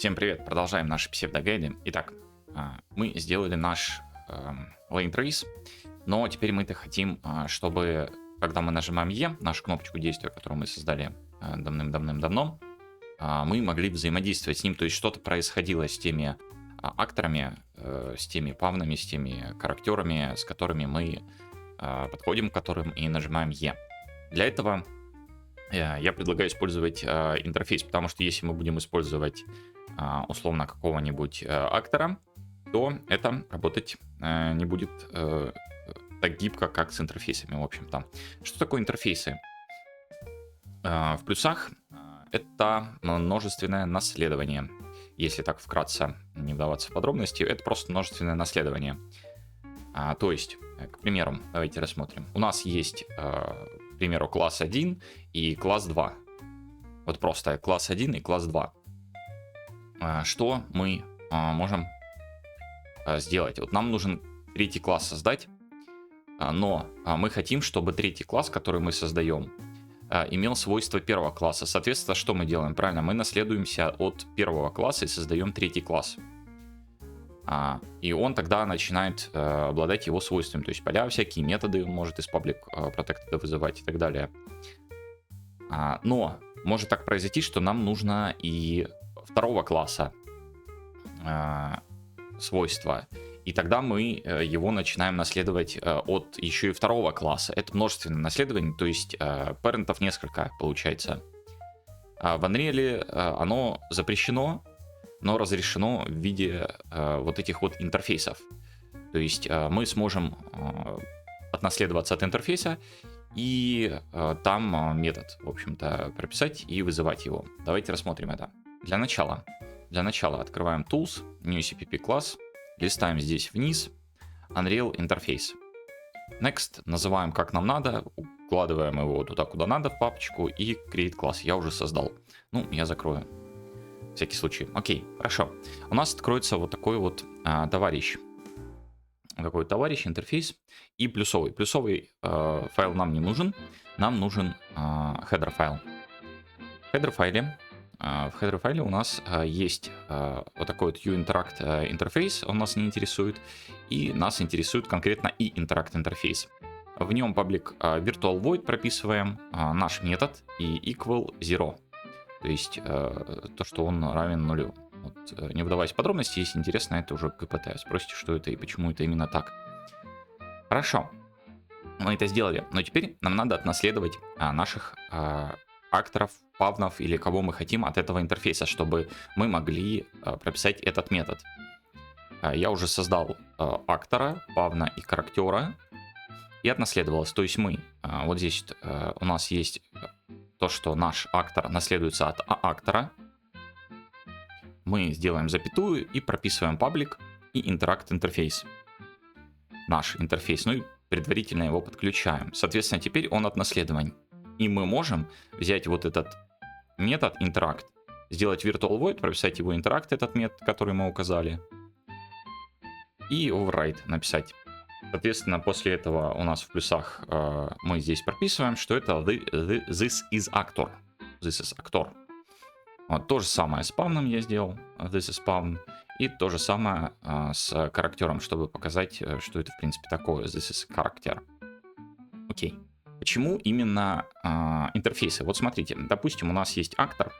Всем привет, продолжаем наши псевдогайды. Итак, мы сделали наш lane trace, но теперь мы-то хотим, чтобы, когда мы нажимаем E, нашу кнопочку действия, которую мы создали давным-давным-давно, мы могли взаимодействовать с ним, то есть что-то происходило с теми акторами, с теми павнами, с теми характерами, с которыми мы подходим к которым и нажимаем E. Для этого я предлагаю использовать интерфейс, потому что если мы будем использовать условно какого-нибудь актора, то это работать не будет так гибко, как с интерфейсами, в общем-то. Что такое интерфейсы? В плюсах это множественное наследование. Если так вкратце не вдаваться в подробности, это просто множественное наследование. То есть, к примеру, давайте рассмотрим. У нас есть, к примеру, класс 1 и класс 2. Вот просто класс 1 и класс 2. Что мы можем сделать? Вот нам нужен третий класс создать, но мы хотим, чтобы третий класс, который мы создаем, имел свойства первого класса. Соответственно, что мы делаем? Правильно, мы наследуемся от первого класса и создаем третий класс. И он тогда начинает обладать его свойствами. То есть поля всякие, методы он может из public protected вызывать и так далее. Но может так произойти, что нам нужно и второго класса свойства. И тогда мы его начинаем наследовать от еще и второго класса. Это множественное наследование, то есть парентов несколько получается. В Unreal оно запрещено, но разрешено в виде вот этих вот интерфейсов. То есть мы сможем отнаследоваться от интерфейса и там метод, в общем-то, прописать и вызывать его. Давайте рассмотрим это. Для начала открываем Tools, New CPP класс, листаем здесь вниз, Unreal Interface. Next, называем как нам надо, укладываем его туда, куда надо, в папочку, и Create класс. Я уже создал. Ну, я закрою. Всякий случай. Окей, хорошо. У нас откроется вот такой вот товарищ. Такой товарищ, интерфейс и плюсовый. Плюсовый файл нам не нужен. Нам нужен header файл. В header файле у нас есть вот такой вот uInteract интерфейс, он нас не интересует, и нас интересует конкретно iInteract интерфейс. В нем public virtual void прописываем наш метод и equal 0, то есть то, что он равен нулю. Вот, не вдаваясь в подробности, если интересно, это уже КПТ. Спросите, что это и почему это именно так. Хорошо, мы это сделали, но теперь нам надо отнаследовать наших акторов, павнов или кого мы хотим от этого интерфейса, чтобы мы могли прописать этот метод. Я уже создал актора, павна и характера и отнаследовалось. То есть мы, вот здесь у нас есть то, что наш актор наследуется от актора. Мы сделаем запятую и прописываем public и interact интерфейс. Наш интерфейс, ну и предварительно его подключаем. Соответственно, теперь он отнаследован. И мы можем взять вот этот метод interact, сделать virtual void, прописать его interact, этот метод, который мы указали, и override написать. Соответственно, после этого у нас в плюсах мы здесь прописываем, что это this is actor. This is actor. Вот, то же самое с павном я сделал, this is pawn, и то же самое с характером, чтобы показать, что это в принципе такое, this is character. Окей. Почему именно интерфейсы? Вот смотрите, допустим, у нас есть актор,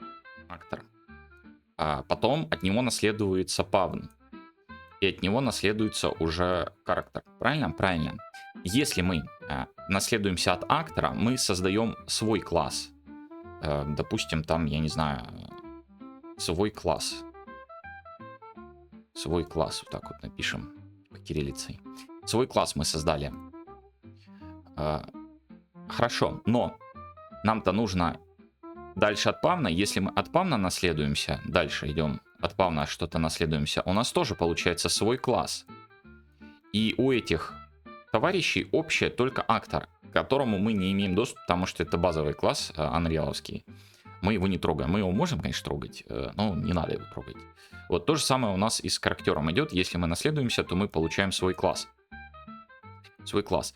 потом от него наследуется павн, и от него наследуется уже характер. Правильно? Правильно. Если мы наследуемся от актора, мы создаем свой класс. Допустим, там, я не знаю, свой класс. Свой класс, вот так вот напишем по кириллицей. Свой класс мы создали. Хорошо, но нам-то нужно дальше от павна. Если мы от павна наследуемся, дальше идем от павна что-то наследуемся, у нас тоже получается свой класс. И у этих товарищей общее только актор, к которому мы не имеем доступа, потому что это базовый класс анриаловский. Мы его не трогаем. Мы его можем, конечно, трогать, но не надо его трогать. Вот то же самое у нас и с характером идет. Если мы наследуемся, то мы получаем свой класс. Свой класс.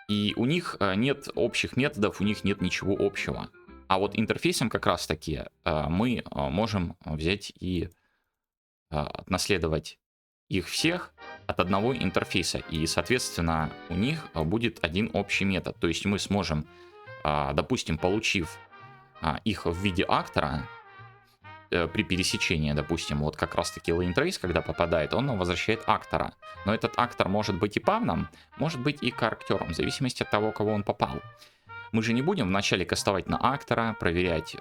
И у них нет общих методов, у них нет ничего общего. А вот интерфейсом как раз таки мы можем взять и отнаследовать их всех от одного интерфейса. И, соответственно, у них будет один общий метод. То есть мы сможем, допустим, получив их в виде актора, при пересечении, допустим, вот как раз-таки Lane Trace, когда попадает, он нам возвращает актора. Но этот актор может быть и павном, может быть и характером, в зависимости от того, кого он попал. Мы же не будем вначале кастовать на актора, проверять,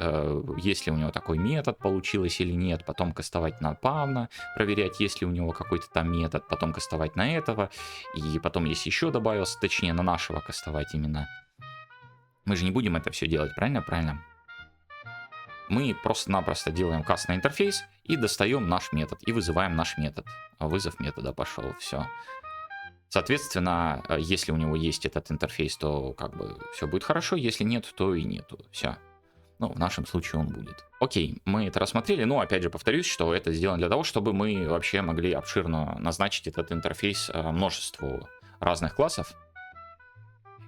есть ли у него такой метод, получилось или нет, потом кастовать на павна, проверять, есть ли у него какой-то там метод, потом кастовать на этого, и потом, если еще добавился, точнее на нашего кастовать именно. Мы же не будем это все делать, правильно? Правильно. Мы просто-напросто делаем каст на интерфейс и достаем наш метод, и вызываем наш метод. Вызов метода пошел, все. Соответственно, если у него есть этот интерфейс, то как бы все будет хорошо, если нет, то и нету, все. Ну, в нашем случае он будет. Окей, мы это рассмотрели, но опять же повторюсь, что это сделано для того, чтобы мы вообще могли обширно назначить этот интерфейс множеству разных классов,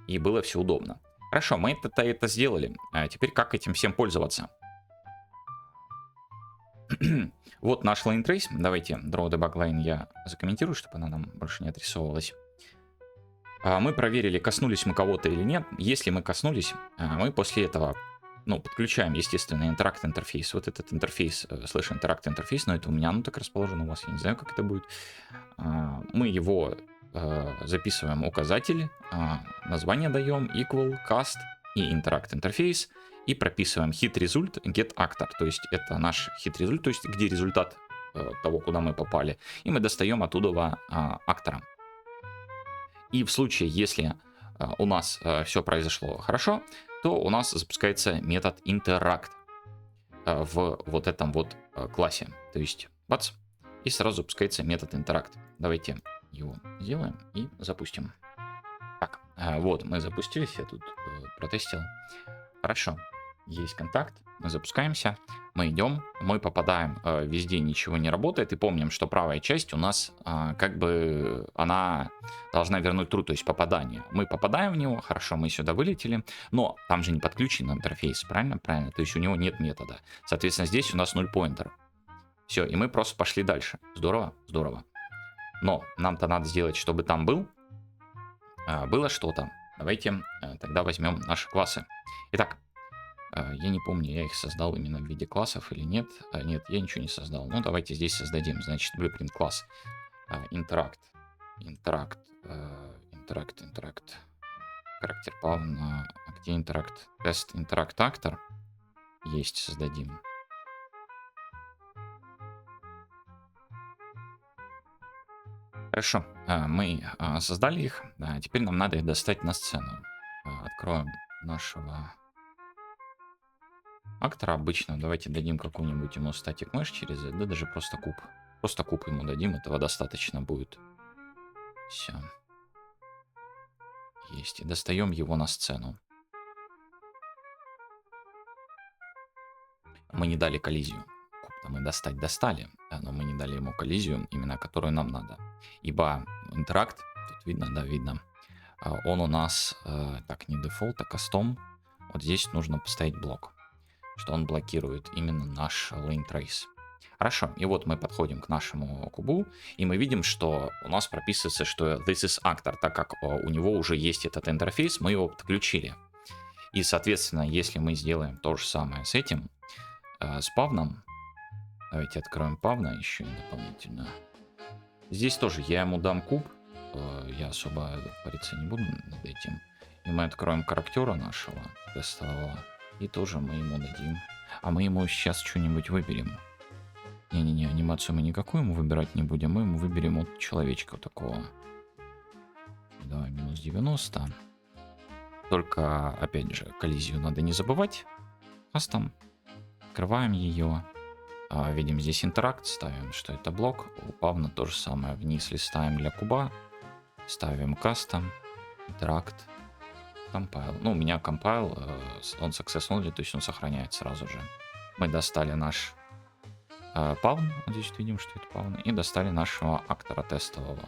и было все удобно. Хорошо, мы это сделали. А теперь как этим всем пользоваться? Вот наш Lane Trace. Давайте Draw Debug Line я закомментирую, чтобы она нам больше не отрисовывалась. Мы проверили, коснулись мы кого-то или нет. Если мы коснулись, мы после этого подключаем, естественно, Interact интерфейс. Вот этот интерфейс, /Interact интерфейс, но это у меня оно так расположено, у вас я не знаю, как это будет. Мы его записываем указатель, название даем, equal, cast и Interact интерфейс. И прописываем hit result get actor, то есть это наш hit result, то есть где результат того, куда мы попали. И мы достаем оттуда актора. И в случае, если у нас все произошло хорошо, то у нас запускается метод interact в вот этом вот классе. То есть, бац, и сразу запускается метод interact. Давайте его сделаем и запустим. Так, вот мы запустились, я тут протестил. Хорошо. Есть контакт, мы запускаемся, мы идем, мы попадаем, везде ничего не работает, и помним, что правая часть у нас как бы она должна вернуть true, то есть попадание. Мы попадаем в него, хорошо, мы сюда вылетели, но там же не подключен интерфейс, правильно? Правильно, то есть у него нет метода. Соответственно, здесь у нас 0 pointer. Все, и мы просто пошли дальше. Здорово, здорово. Но нам-то надо сделать, чтобы там было что-то. Давайте тогда возьмем наши классы. Итак, я не помню, я их создал именно в виде классов или нет. Нет, я ничего не создал. Ну, давайте здесь создадим. Значит, blueprint класс. Interact. Характер павна. Где Interact? Test Interact Actor. Есть, создадим. Хорошо, мы создали их. Теперь нам надо их достать на сцену. Откроем нашего актора обычно. Давайте дадим какую-нибудь ему static mesh через, да даже просто куб. Просто куб ему дадим, этого достаточно будет. Все. Есть. И достаем его на сцену. Мы не дали коллизию. Куб-то мы достали, но мы не дали ему коллизию, именно которую нам надо. Ибо интеракт, тут видно, да, видно, он у нас, так, не дефолт, а кастом. Вот здесь нужно поставить блок, что он блокирует именно наш Lane Trace. Хорошо, и вот мы подходим к нашему кубу, и мы видим, что у нас прописывается, что this is actor, так как у него уже есть этот интерфейс, мы его подключили. И, соответственно, если мы сделаем то же самое с этим, с павном, давайте откроем павна еще дополнительно. Здесь тоже я ему дам куб, я особо париться не буду над этим. И мы откроем характера нашего тестового, и тоже мы ему дадим. А мы ему сейчас что-нибудь выберем. Не-не-не, анимацию мы никакую ему выбирать не будем. Мы ему выберем вот человечка такого. Давай, минус 90. Только, опять же, коллизию надо не забывать. Кастом. Открываем ее. Видим здесь интеракт. Ставим, что это блок. У павна то же самое. Вниз листаем для куба. Ставим кастом. Интеракт. Compile. Ну, у меня compile. Он success only, то есть он сохраняет сразу же. Мы достали наш павн, вот здесь видим, что это павн, и достали нашего актора тестового,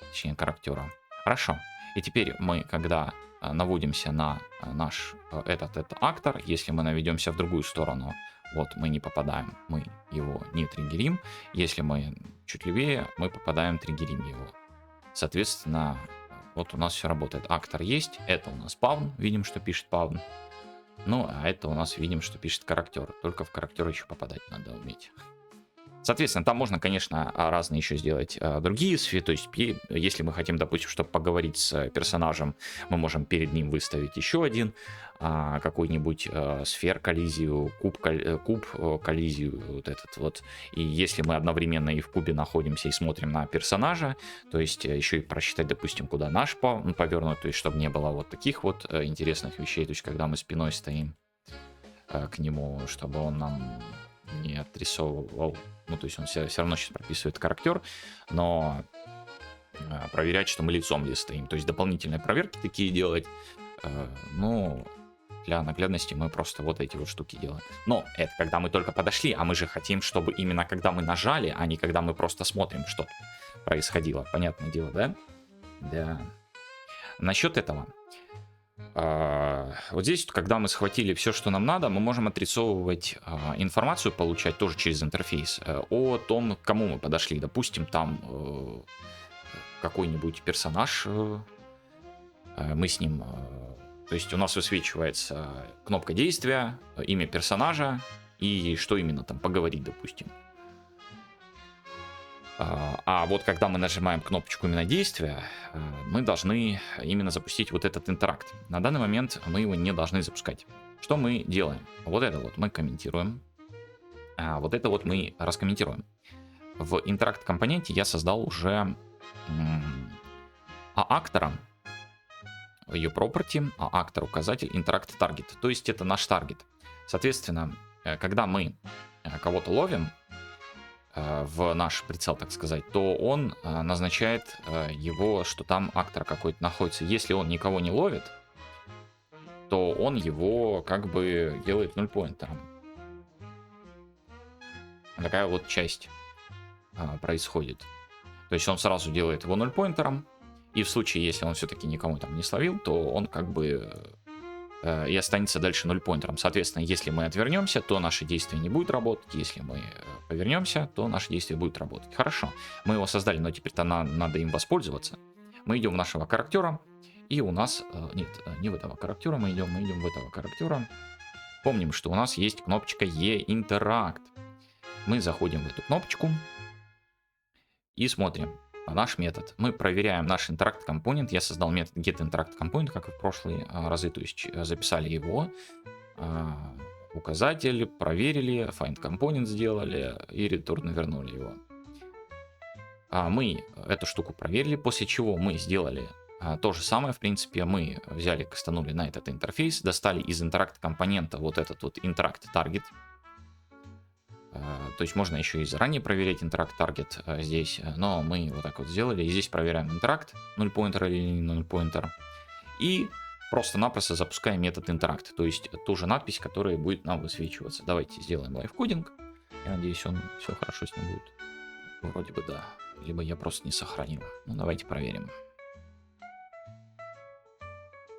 точнее характера. Хорошо, и теперь мы, когда наводимся на наш этот актор, если мы наведемся в другую сторону, вот мы не попадаем, мы его не триггерим. Если мы чуть левее, мы попадаем, триггерим его. Соответственно, вот у нас все работает. Актор есть, это у нас павн, видим, что пишет павн. Ну, а это у нас видим, что пишет характер. Только в характер еще попадать надо уметь. Соответственно, там можно, конечно, разные еще сделать другие сферы. То есть, если мы хотим, допустим, чтобы поговорить с персонажем, мы можем перед ним выставить еще один какой-нибудь сфер коллизию, куб коллизию, вот этот вот. И если мы одновременно и в кубе находимся и смотрим на персонажа, то есть еще и просчитать, допустим, куда наш повернут, то есть чтобы не было вот таких вот интересных вещей, то есть когда мы спиной стоим к нему, чтобы он нам не отрисовывал. Ну, то есть он все равно сейчас прописывает характер, но проверять, что мы лицом ли стоим. То есть дополнительные проверки такие делать. Ну, для наглядности мы просто вот эти вот штуки делаем. Но это когда мы только подошли, а мы же хотим, чтобы именно когда мы нажали, а не когда мы просто смотрим, что происходило. Понятное дело, да? Да. Насчет этого. Вот здесь, когда мы схватили все, что нам надо, мы можем отрисовывать информацию, получать тоже через интерфейс о том, к кому мы подошли. Допустим, там какой-нибудь персонаж, мы с ним... То есть у нас высвечивается кнопка действия, имя персонажа и что именно там поговорить, допустим. А вот когда мы нажимаем кнопочку именно действия, мы должны именно запустить вот этот интеракт. На данный момент мы его не должны запускать. Что мы делаем? Вот это вот мы комментируем. А вот это вот мы раскомментируем. В интеракт компоненте я создал уже актора, ее property, актор указатель, интеракт таргет. То есть это наш таргет. Соответственно, когда мы кого-то ловим в наш прицел, так сказать, то он назначает его, что там актор какой-то находится. Если он никого не ловит, то он его как бы делает нульпоинтером. Такая вот часть происходит. То есть он сразу делает его нульпоинтером, и в случае, если он все-таки никому там не словил, то он как бы и останется дальше нульпоинтером. Соответственно, если мы отвернемся, то наше действие не будет работать. Если мы повернемся, то наше действие будет работать. Хорошо, мы его создали, но теперь-то надо им воспользоваться. Мы идем в нашего характера, и у нас... Нет, не в этого характера мы идем в этого характера. Помним, что у нас есть кнопочка E-Interact. Мы заходим в эту кнопочку и смотрим наш метод. Мы проверяем наш интеракт компонент. Я создал метод getInteractComponent, как и в прошлые разы, то есть записали его, указатель, проверили, findComponent сделали и return вернули его. Мы эту штуку проверили, после чего мы сделали то же самое, в принципе, мы взяли, кастанули на этот интерфейс, достали из интеракт компонента вот этот вот интеракт таргет. То есть можно еще и заранее проверять интеракт таргет здесь, но мы вот так вот сделали. И здесь проверяем интеракт, нульпоинтер или не нульпоинтер. И просто-напросто запускаем метод интеракт, то есть ту же надпись, которая будет нам высвечиваться. Давайте сделаем лайфкодинг. Я надеюсь, он все хорошо с ним будет. Вроде бы да. Либо я просто не сохранил. Ну давайте проверим.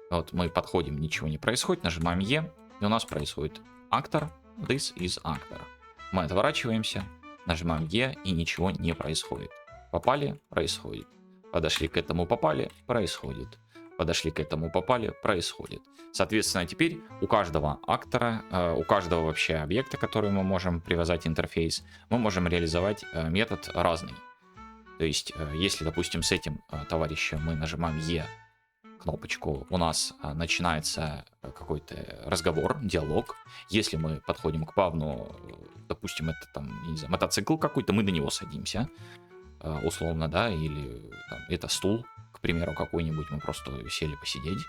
Вот мы подходим, ничего не происходит, нажимаем E, и у нас происходит актор, this is actor. Мы отворачиваемся, нажимаем E, и ничего не происходит. Попали, происходит. Подошли к этому, попали, происходит. Подошли к этому, попали, происходит. Соответственно, теперь у каждого актора, у каждого вообще объекта, который мы можем привязать интерфейс, мы можем реализовать метод разный. То есть, если, допустим, с этим товарищем мы нажимаем E, кнопочку, у нас начинается какой-то разговор, диалог. Если мы подходим к павну, допустим, это там, не знаю, мотоцикл какой-то, мы на него садимся, условно, да, или там, это стул, к примеру, какой-нибудь, мы просто сели посидеть.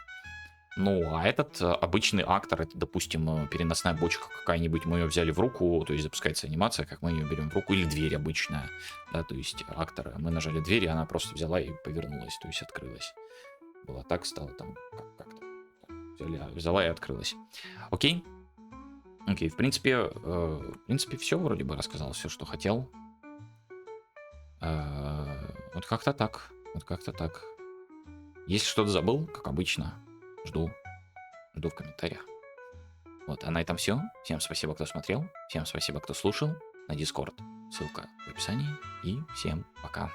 Ну, а этот обычный актор, это, допустим, переносная бочка какая-нибудь, мы ее взяли в руку, то есть запускается анимация, как мы ее берем в руку, или дверь обычная, да, то есть актор, мы нажали дверь, и она просто взяла и повернулась, то есть открылась. Было так, стало там как-то. Взяла и открылась. Окей. Окей, в принципе, все вроде бы рассказал, все, что хотел. Вот как-то так. Вот как-то так. Если что-то забыл, как обычно, жду в комментариях. Вот, а на этом все. Всем спасибо, кто смотрел. Всем спасибо, кто слушал. На Discord ссылка в описании. И всем пока.